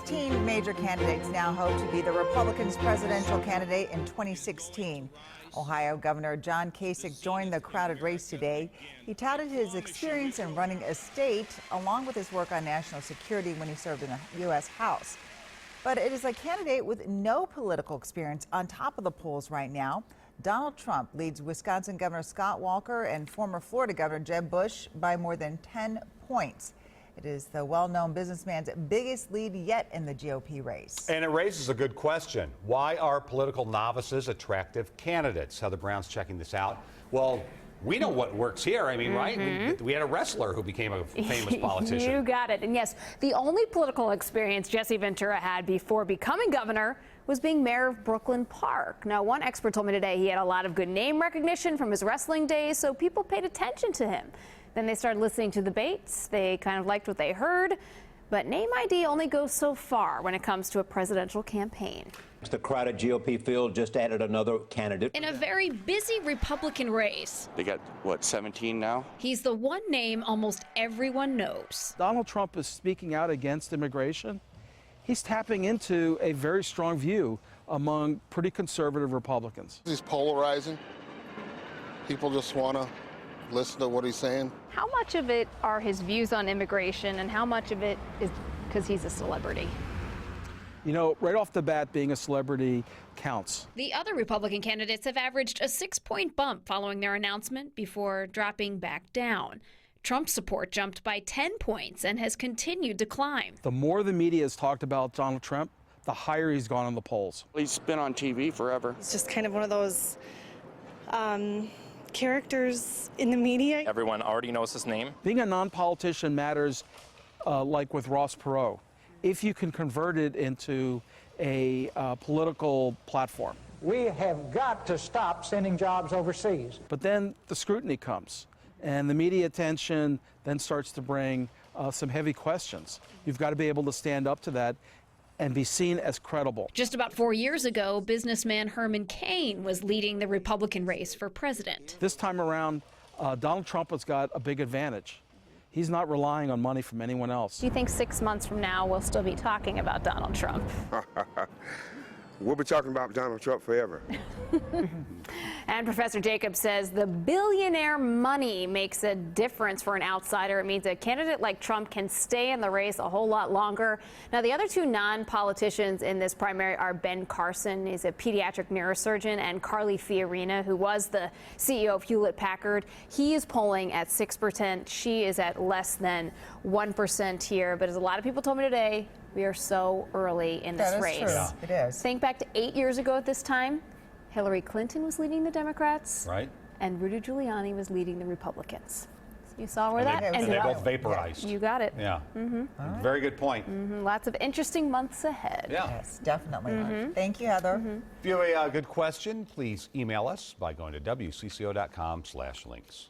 16 major candidates now hope to be the Republicans' presidential candidate in 2016. Ohio Governor John Kasich joined the crowded race today. He touted his experience in running a state, along with his work on national security when he served in the U.S. House. But it is a candidate with no political experience on top of the polls right now. Donald Trump leads Wisconsin Governor Scott Walker and former Florida Governor Jeb Bush by more than 10 points. It is the well-known businessman's biggest lead yet in the GOP race. And it raises a good question. Why are political novices attractive candidates? Heather Brown's checking this out. Well, we know what works here. I mean, right? We had a wrestler who became a famous politician. You got it. And yes, the only political experience Jesse Ventura had before becoming governor was being mayor of Brooklyn Park. Now, one expert told me today he had a lot of good name recognition from his wrestling days, so people paid attention to him. Then they started listening to debates. They kind of liked what they heard. But name ID only goes so far when it comes to a presidential campaign. The crowded GOP field just added another candidate. In a very busy Republican race. They got, what, 17 now? He's the one name almost everyone knows. Donald Trump is speaking out against immigration. He's tapping into a very strong view among pretty conservative Republicans. He's polarizing. People just want to listen to what he's saying. How much of it are his views on immigration and how much of it is because he's a celebrity? You know, right off the bat, being a celebrity counts. The other Republican candidates have averaged a 6-point bump following their announcement before dropping back down. Trump's support jumped by 10 points and has continued to climb. The more the media has talked about Donald Trump, the higher he's gone in the polls. He's been on TV forever. It's just kind of one of those characters in the media. Everyone already knows his name. Being a non-politician matters, like with Ross Perot, if you can convert it into a political platform. We have got to stop sending jobs overseas. But then the scrutiny comes, and the media attention then starts to bring some heavy questions. You've got to be able to stand up to that and be seen as credible. Just about 4 years ago, businessman Herman Cain was leading the Republican race for president. This time around, Donald Trump has got a big advantage. He's not relying on money from anyone else. Do you think 6 months from now we'll still be talking about Donald Trump? We'll be talking about Donald Trump forever. And Professor Jacobs says the billionaire money makes a difference for an outsider. It means a candidate like Trump can stay in the race a whole lot longer. Now, the other two non-politicians in this primary are Ben Carson, he's a pediatric neurosurgeon, and Carly Fiorina, who was the CEO of Hewlett-Packard. He is polling at 6%. She is at less than 1% here. But as a lot of people told me today, we are so early in this race. True. Yeah. It is. Think back to 8 years ago at this time. Hillary Clinton was leading the Democrats, Right. and Rudy Giuliani was leading the Republicans. You saw where that And ended they up. both vaporized. You got it. Yeah. Very good point. Lots of interesting months ahead. Yeah. Yes, definitely. Thank you, Heather. If you have a good question, please email us by going to WCCO.com/links.